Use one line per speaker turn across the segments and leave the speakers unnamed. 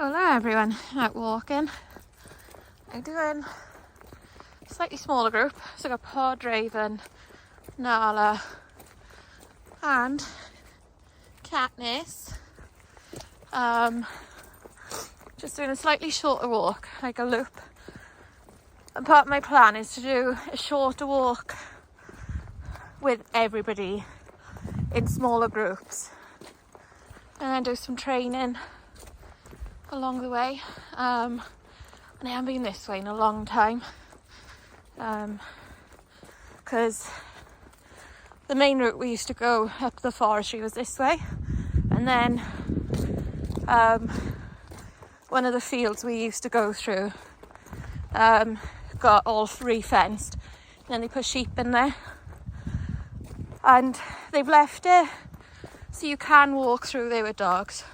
Hello everyone, out walking. I'm doing a slightly smaller group, so I've got Pod, Raven, Nala and Katniss. Just doing a slightly shorter walk, like a loop. And part of my plan is to do a shorter walk with everybody in smaller groups and then do some training along the way. And I haven't been this way in a long time because the main route we used to go up the forestry was this way, and then one of the fields we used to go through got all re-fenced, and then they put sheep in there and they've left it so you can walk through there with dogs,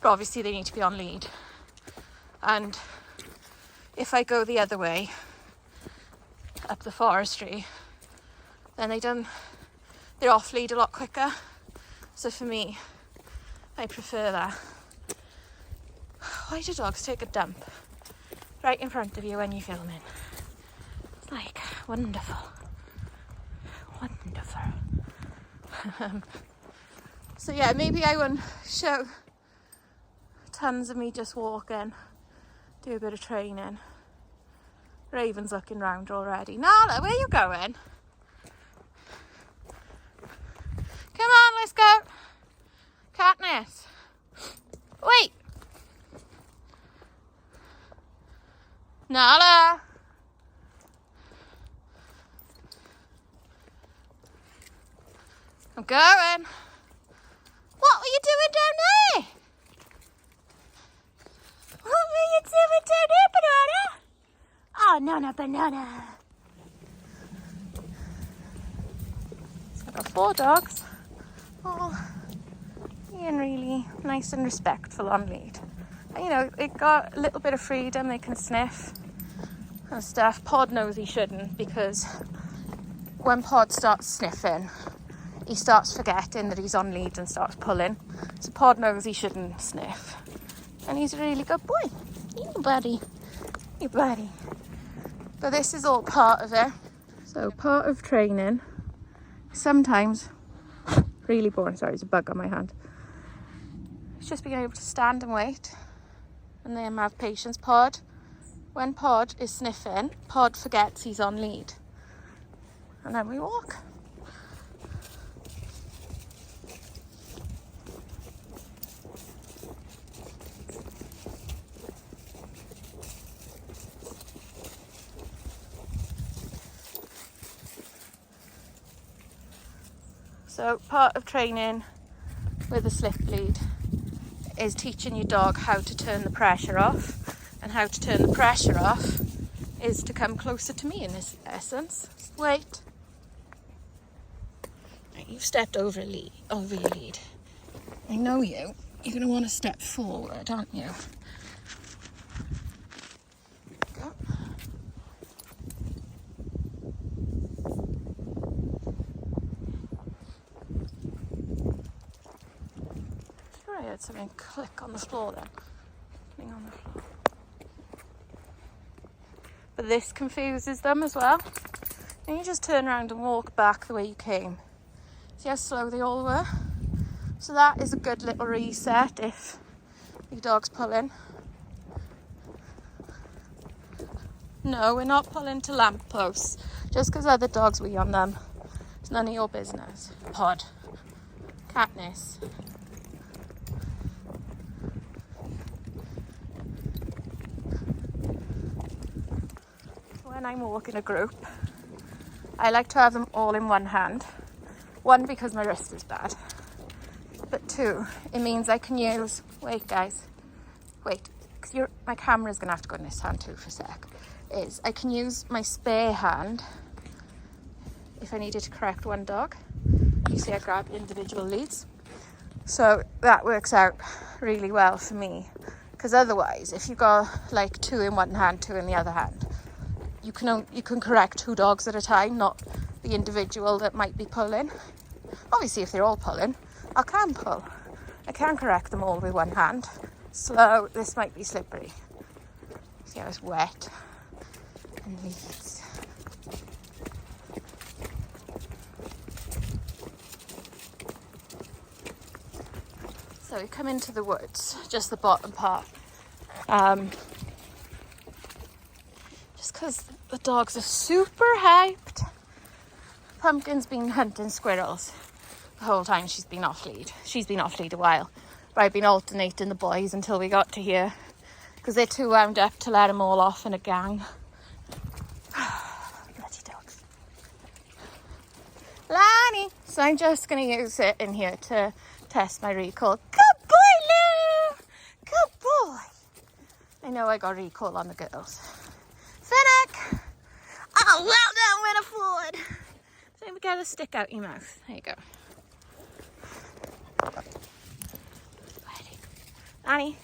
but obviously they need to be on lead. And if I go the other way up the forestry, then they're off lead a lot quicker. So for me, I prefer that. Why do dogs take a dump right in front of you when you're filming? It's like wonderful. So yeah, maybe I won't show tons of me just walking, do a bit of training. Raven's looking round already. Nala, where are you going? Come on, let's go. Katniss. Wait. Nala. I'm going. What were you doing down there? What were you doing down there, Banana? Oh, no, Banana. So I've got 4 dogs. All being really nice and respectful on lead. And, you know, they got a little bit of freedom. They can sniff and stuff. Pod knows he shouldn't, because when Pod starts sniffing, he starts forgetting that he's on lead and starts pulling. So Pod knows he shouldn't sniff. And he's a really good boy. You buddy. But this is all part of it. So part of training, sometimes, really boring, sorry, there's a bug on my hand. It's just being able to stand and wait. And then have patience. When Pod is sniffing, Pod forgets he's on lead. And then we walk. So part of training with a slip lead is teaching your dog how to turn the pressure off. And how to turn the pressure off is to come closer to me in this essence. Wait. Right, you've stepped over your lead. I know you. You're going to want to step forward, aren't you? Go. I heard something click on the floor then. Something on the floor. But this confuses them as well. And you just turn around and walk back the way you came. See how slow they all were? So that is a good little reset if your dog's pulling. No, we're not pulling to lampposts. Just because other dogs wee on them. It's none of your business. Pod. Katniss. When I'm walking a group, I like to have them all in one hand. 1, because my wrist is bad. But 2, it means I can use... Wait, guys. Wait, because my camera's going to have to go in this hand too for a sec. I can use my spare hand if I needed to correct one dog. You see I grab individual leads. So that works out really well for me. Because otherwise, if you go like 2 in one hand, 2 in the other hand, you can correct 2 dogs at a time, not the individual that might be pulling. Obviously, if they're all pulling, I can pull. I can correct them all with one hand, slow. This might be slippery. See how it's wet and leaves. So we come into the woods, just the bottom part. Just because the dogs are super hyped. Pumpkin's been hunting squirrels the whole time she's been off lead. She's been off lead a while, but I've been alternating the boys until we got to here because they're too wound up to let them all off in a gang. Bloody dogs. Lani! So I'm just going to use it in here to test my recall. Good boy, Lou! Good boy! I know I got recall on the girls. Finnick! Oh, well done, Winifred! Don't get a stick out your mouth. There you go. Annie.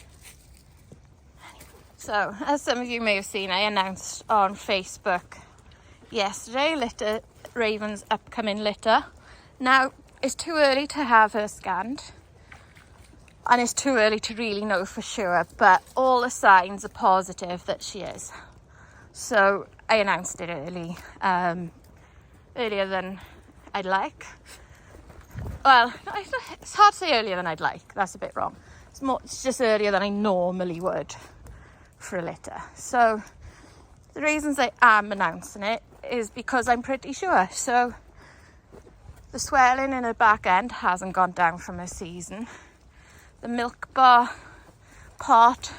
So, as some of you may have seen, I announced on Facebook yesterday Raven's upcoming litter. Now, it's too early to have her scanned, and it's too early to really know for sure, but all the signs are positive that she is. So, I announced it earlier than I'd like. Well, it's hard to say earlier than I'd like. That's a bit wrong. It's just earlier than I normally would for a litter. So the reasons I am announcing it is because I'm pretty sure. So the swelling in her back end hasn't gone down from her season. The milk bar part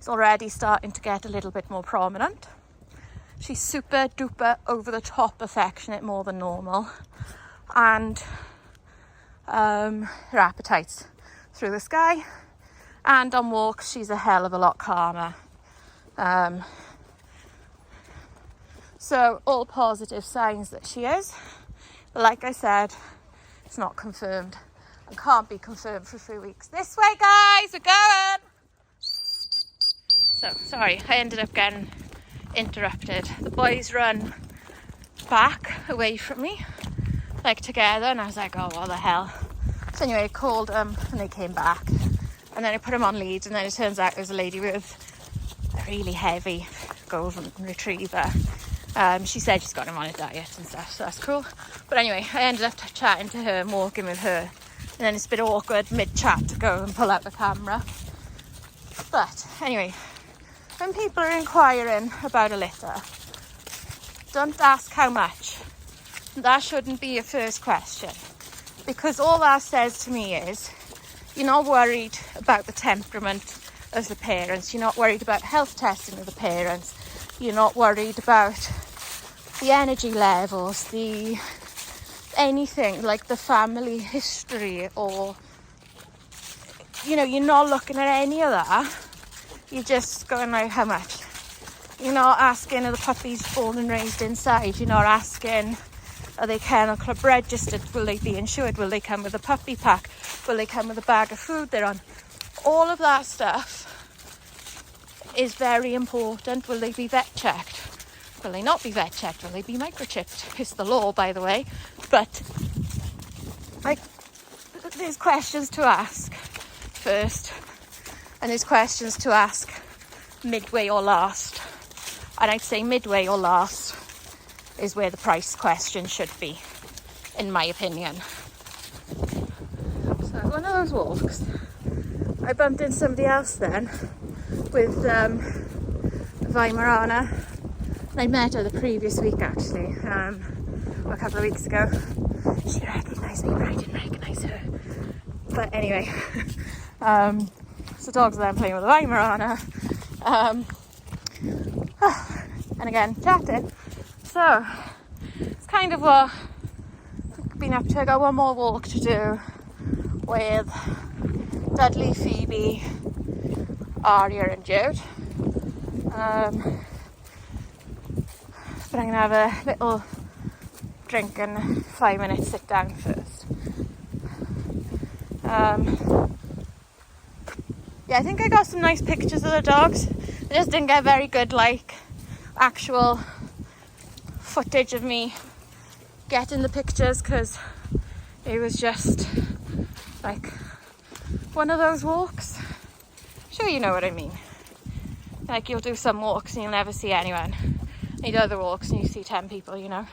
is already starting to get a little bit more prominent. She's super duper over the top affectionate, more than normal, and her appetite's through the sky, and on walks she's a hell of a lot calmer. So all positive signs that she is, but like I said, it's not confirmed and can't be confirmed for 3 weeks. This way, guys, we're going. So sorry, I ended up getting interrupted. The boys run back away from me, like together, and I was like, oh, what the hell. So anyway, I called them and they came back, and then I put them on lead, and then it turns out there was a lady with a really heavy golden retriever. She said she's got him on a diet and stuff, so that's cool. But anyway, I ended up chatting to her and walking with her, and then it's a bit awkward mid-chat to go and pull out the camera. But anyway, when people are inquiring about a litter, don't ask how much. That shouldn't be your first question, because all that says to me is you're not worried about the temperament of the parents, you're not worried about health testing of the parents, you're not worried about the energy levels, the anything like the family history, or you're not looking at any of that. You're just going, right, how much? You're not asking, are the puppies born and raised inside? You're not asking, are they kennel club registered? Will they be insured? Will they come with a puppy pack? Will they come with a bag of food they're on? All of that stuff is very important. Will they be vet checked? Will they not be vet checked? Will they be microchipped? It's the law, by the way. But there's questions to ask first, and there's questions to ask midway or last. And I'd say midway or last is where the price question should be, in my opinion. So one of those walks, I bumped into somebody else then with Weimaraner, and I met her the previous week actually, a couple of weeks ago. She recognised me, but I didn't recognise her. But anyway, so dogs that I'm playing with the Weimaraner, and again chatting. So it's kind of what I've been up to. I got one more walk to do with Dudley, Phoebe, Aria and Jude. But I'm going to have a little drink and 5 minutes sit down first. Yeah, I think I got some nice pictures of the dogs. I just didn't get very good, actual footage of me getting the pictures, because it was just one of those walks. Sure you know what I mean. Like you'll do some walks and you'll never see anyone. You do other walks and you see 10 people, you know.